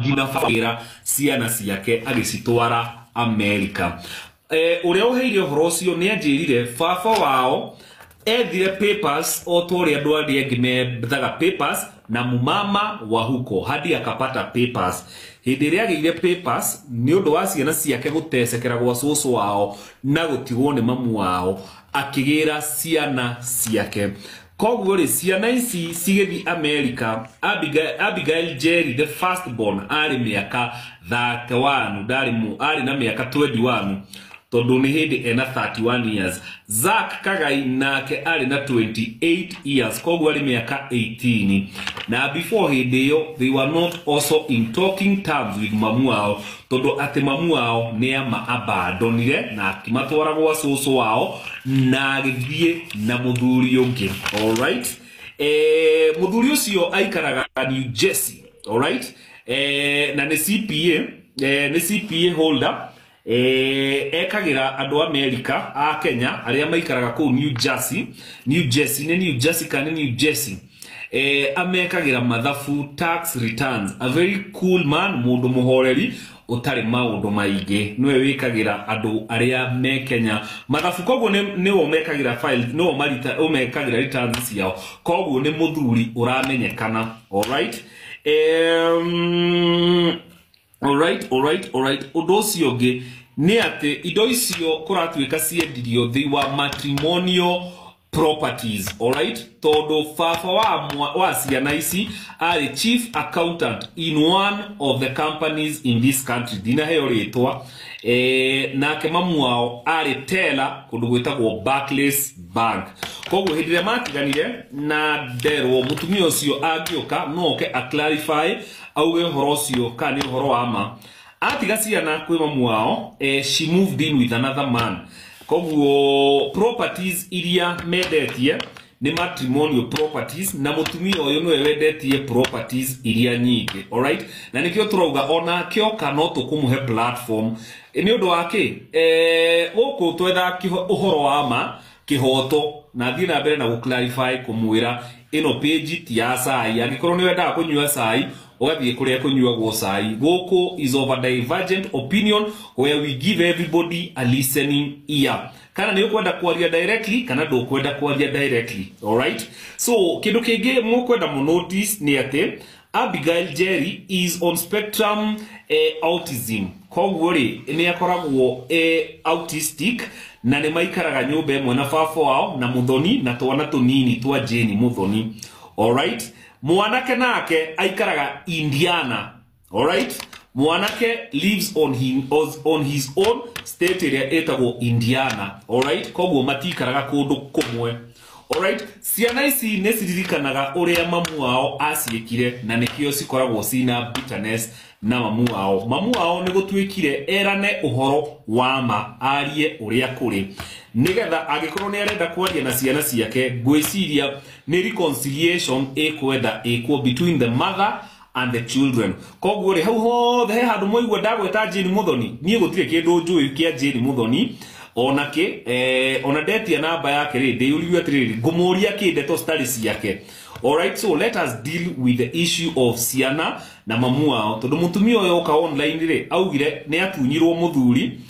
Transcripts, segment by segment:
ngina fagira ciana ciake agicitwara America. Uria uheire uhoro ucio ni anjirire baba wao ethire papers o tore andu ari engi methaga papers na mumama wa huko hadi akapata papers. Hindi ria agire papers ni undu wa ciana ciake gutecekera gwa cucu wao na gutigwo ni mamu wao akigira ciana ciake. Koguo ri ciana ici cigethi America. Abigail Jerry the firstborn ari miaka 31 ari na miaka 21 tondu ni hindi ena 31 years. Zach Kagai nake ari na 28 years, koguo ari miaka 18. Na before hindi yo they were not also in talking terms with mamu wao tondu ati mamu wao ni ama abandonire na akimatwara gwa cucu wao na agithie na muthuri ungi. All right, muthuri ucio aikaraga New Jersey. All right, na ni CPA holder. Ekagira andu America a Kenya aria maikaraga ku New Jersey kana New Jersey. Amekagira mathafu tax returns. A very cool man, mundu muhoreri utari maundu maingi. Niwe wikagira andu aria me Kenya mathafu, koguo ni wo mekagira file, no marita o mekagira returns ciao, koguo ni muthuri uramenyekana. All right, Alright. Undu ucio ngi ni ati indo icio kuratuika ciendirio they were matrimonial properties. Alright, todo baba wa ciana ici ari chief accountant in one of the companies in this country. Dina heo ritwa nake mamu wao ari teller kundu gwitagwo Barclays Bank. Koguo hindi ria matiganire na nderwo mutumia ucio agioka noke a clarify auge uhoro ucio kana ni uhoro wa ma. Atiga ciana kwi mamu wao, she moved in with another man. Koguo properties iria medetie ni matrimonial properties na mutumia uyu niwe wendetie properties iria nyingi. All right, na nikio turauga ona kio kana tukumuhe platform ni undu wake guku twetha uhoro wa ma kihoto na thina mbere na guclarify kumwira ino page ti ya sai. Angikorwo ni wenda kunyua sai ugathie kuria kunyua go sai. Guku is over divergent opinion where we give everybody a listening ear. Kana ni ukwenda kwaria directly kana ndo kwenda kwaria directly. All right, so kindu kingi mukwenda mu notice ni ati Abigail Jerry is on spectrum autism. Koguo ri ni akoragwo autistic na ni maikaraga nyumba imwe na baba wao na muthoni na twana tunini twa Jane muthoni. All right, mwanake nake aikaraga Indiana. All right, mwanake lives on his own state area etagwo Indiana. All right, koguo matikaraga kundu kumwe. All right, ciana ici ne ciririkanaga uria mamu wao aciekire na nikio cikoragwo cina bitterness na mamu wao. Mamu wao ni gutwikire erane uhoro wa ma arie uria kuri nigetha agikorwo ni arenda kwaria na ciana ciake gwiciria ni reconciliation ekwenda ekwo between the mother and the children. Koguo ri hau hothe he handu moigwa ndagweta Jane Muthoni nie gutire kindu njui kia Jane Muthoni onake ona detia namba yake ri ndiyuriwe atiriri ngumuria kindeto studies yake. All right, so let us deal with the issue of ciana na mamu wao tondu mutumia uyo uka online ri augire ni atunyirwo muthuri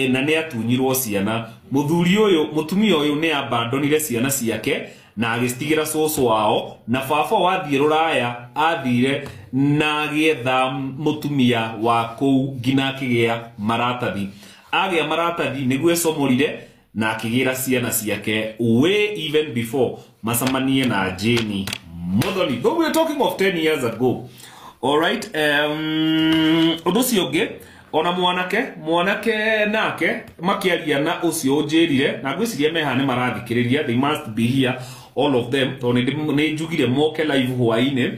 na ni atunyirwo ciana. Muthuri uyo mutumia uyo ni abandonire ciana ciake na agicigira cucu wao na baba wathie ruraya athire na gietha mutumia wa kou ngina kigia maratathi. Agia maratathi niguo somorire na akigira ciana ciake way even before macamanie na Jane Muthoni. Though we are talking of 10 years ago. All right, undu cio ngi ona mwanake nake makiaria na ucio njirire na gwiciria mehane marathikiriria. They must be here all of them tondu ni njugire moke live hwaine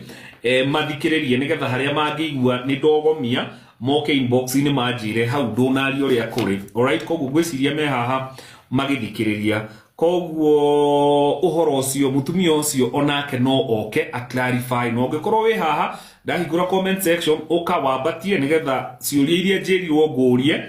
mathikiririe nigetha haria mangigua ni ndogomia moke inbox ni majire hau ndonari uria kuri. All right, koguo gwiciria mehaha magithikiriria. Koguo uhoro ucio mutumia ucio onake no oke a clarify. No ngikorwo wi haha ndahingura comment section ukawambatie nigetha ciuria iria njiri wo ngurie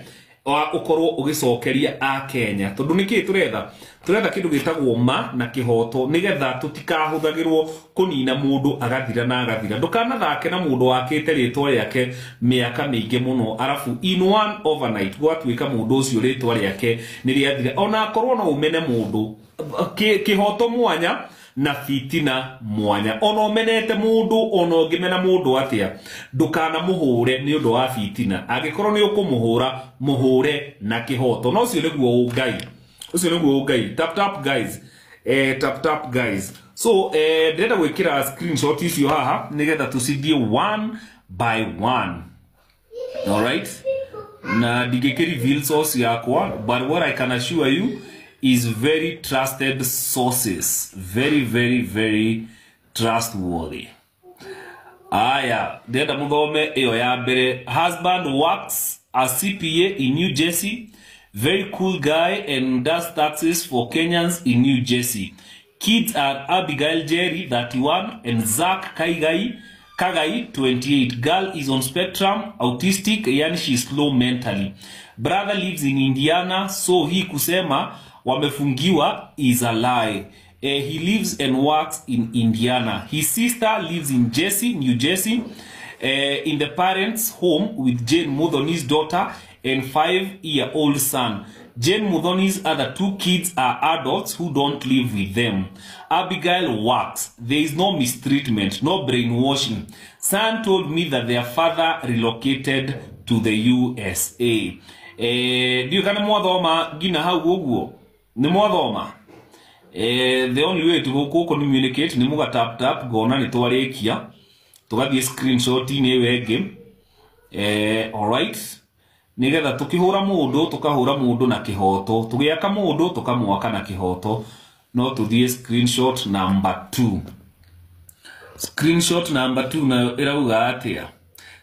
ukorwo ugicokeria a Kenya tondu niki turetha kindu gitagwo ma na kihoto nigetha tutikahuthagirwo kunina mundu agathira na agathira ndukana thake na mundu wakite ritwa riake miaka mingi muno arafu in one overnight gwatuika mundu ucio ritwa riake ni riathira ona akorwo no umene mundu kihoto mwanya na fitina mwanya ona umenete mundu ona ungimena mundu atia ndukana muhure ni undu wa fitina agikorwo ni ukumuhura muhure na kihoto no ucio niguo ugai tap guys tap guys so ndenda gwikira screenshot icio haha nigetha tucidie one by one. All right, na digeke reveal source yakwa, but what I can assure you is very trusted sources, very trustworthy. Aya, ndenda muthome iyo ya mbere. Husband works as CPA in New Jersey. Very cool guy and does taxes for Kenyans in New Jersey. Kids are Abigail Jerry, 31, and Zach Kagai, 28. Girl is on spectrum, autistic, yani she's slow mentally. Brother lives in Indiana, so he kusema wamefungiwa is a lie. He lives and works in Indiana. His sister lives in New Jersey, in the parents' home with Jane Muthoni's daughter and 5-year-old son. Jane Muthoni's other 2 kids are adults who don't live with them. Abigail works. There is no mistreatment, no brainwashing. Son told me that their father relocated to the USA. Dio kana mwathoma gina hau guguo. Ni mwathoma. The only way to go communicate ni muga tap gona ni twarikia. Tugathie screenshot ni wege. All right. Nigetha tukihura mundu tukahura mundu na kihoto tugiaka mundu tukamwaka na kihoto no tuthie screenshot number 2. Screenshot number 2 na irauga atia.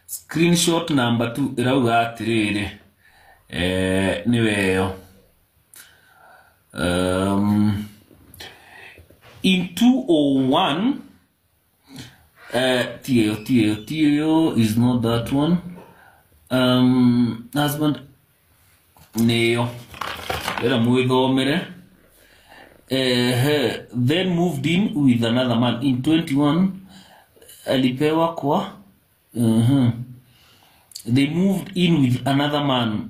Screenshot number 2 irauga atiriri niweyo in 201 Tio is not that one. Husband Neo era muithomere then moved in with another man in 21 alipewa kwa they moved in with another man.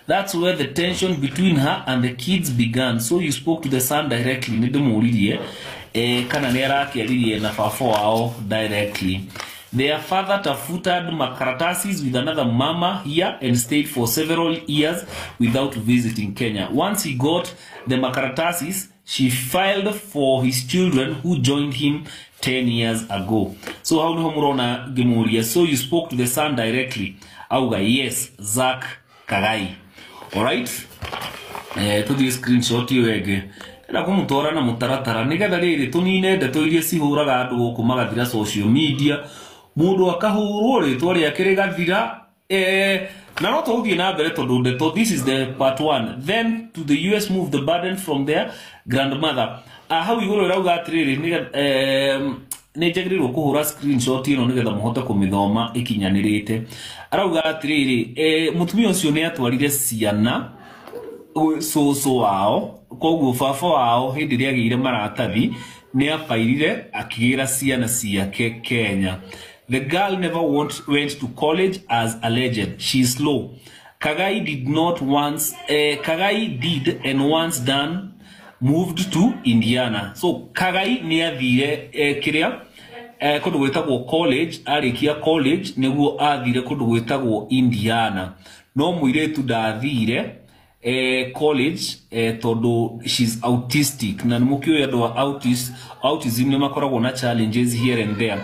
That's where the tension between her and the kids began. So you spoke to the son directly nidumuririe kana nerakiaririe na fafo wao directly. Their father tafuted makaratasis with another mama here and stayed for several years without visiting Kenya. Once he got the makaratasis, she filed for his children who joined him 10 years ago. So how no murona gemuria? So you spoke to the son directly. Auga yes, Zach Kagai. All right. To the screenshot you again. Na kumutora na mutaratara nigetha riri tunine ndeto iria cihuraga andu guku magathira social media mundu akahurwo ritwa riake rigathira na no tuthie na mbere tondu ndeto. This is the part 1. Then to the US move the burden from their grandmother. How iguru rauga atiriri ni njagiriirwo kuhura screenshot ino nigetha muhote kumithoma ikinyanirite. Arauga atiriri mutumia ucio ni atwarire ciana so wao koguo baba wao hindi ria giire maratathi ni afairire akigira ciana ciake Kenya. The girl never went to college as alleged. She is slow. Kagai did and once done moved to Indiana. So Kagai ni athire kiria kundu gwetagwo college, arikia college niguo athire kundu gwetagwo Indiana. No muiretu ndathire college todo she's autistic na mukio ya do autism ni makoragwo na challenges here and there.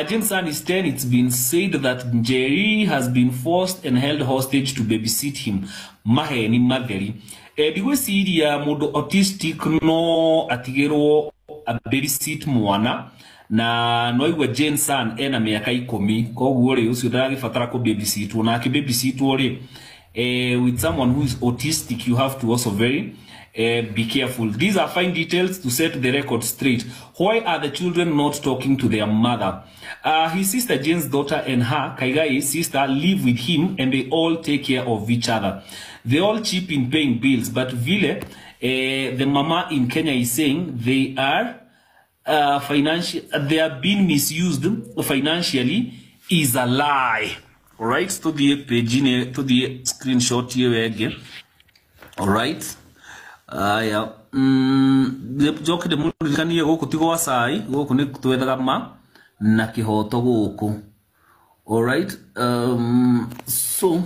James son is 10. It's been said that Jerry has been forced and held hostage to babysit him. Mahe ni matheri digweciria mundu autistic no atigirwo a babysit mwana na no igwe James son ena miaka 10 koguo ri ucio ndagibatara ku babysitwo na ki babysitwo ri with someone who is autistic you have to also very be careful. These are fine details to set the record straight. Why are the children not talking to their mother? His sister Jane's daughter and her, Kaigai's sister, live with him and they all take care of each other. They all cheap in paying bills, but Vile, the mama in Kenya is saying they are they are being misused financially is a lie. All right, to the page, to the screenshot here again. All right. Yeah. Joke the mundu kaniye goku tigo sai goku ne twethaga ma na kihoto goku. All right. So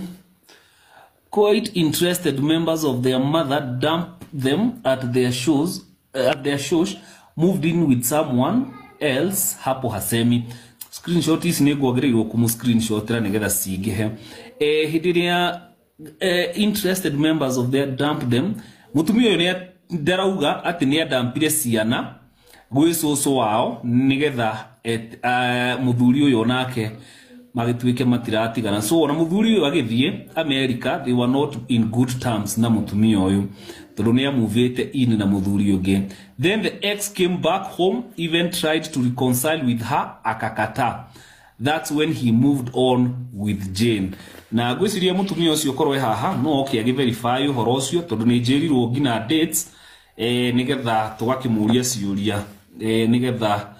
quite interested members of their mother dump them at their shows moved in with someone else hapo hasemi. Screenshot is nego agreeiro kumu screenshot ra negetha sigehe hidiria interested members of their dump them. Mutumio yone darauga ati ni adampire ciana gwi soso wao nigetha muthuri uyo nake magitwike matiratigana. So na muthuri uyo agithie America, they were not in good terms na mutumio uyo tondu ni amuvite in na muthuri uge. Then the ex came back home, even tried to reconcile with her, akakata. That's when he moved on with Jane. Na gwiciria mutumia ucio korwe haha no okay verify uhoro ucio tondu ni njirirwo ngina dates nigetha tugakimuria ciuria nigetha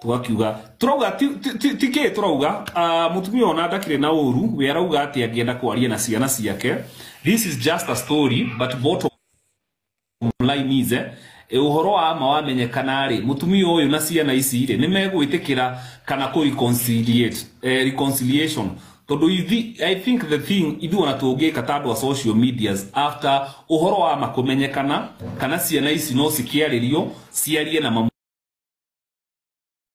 tugakiuga turauga tike turauga mutumia ona ndakire na uru we arauga ati angienda kwaria na ciana ciake. This is just a story, but bottom line is uhoro wa ma wamenyekana ri mutumia uyu na ciana ici ri ni megwitikira kana ku reconciliation. I think the thing idu wana tuogeka tandwa social medias after uhoro wa makumenyekana kana ciana ici no cikiaririo ciarie na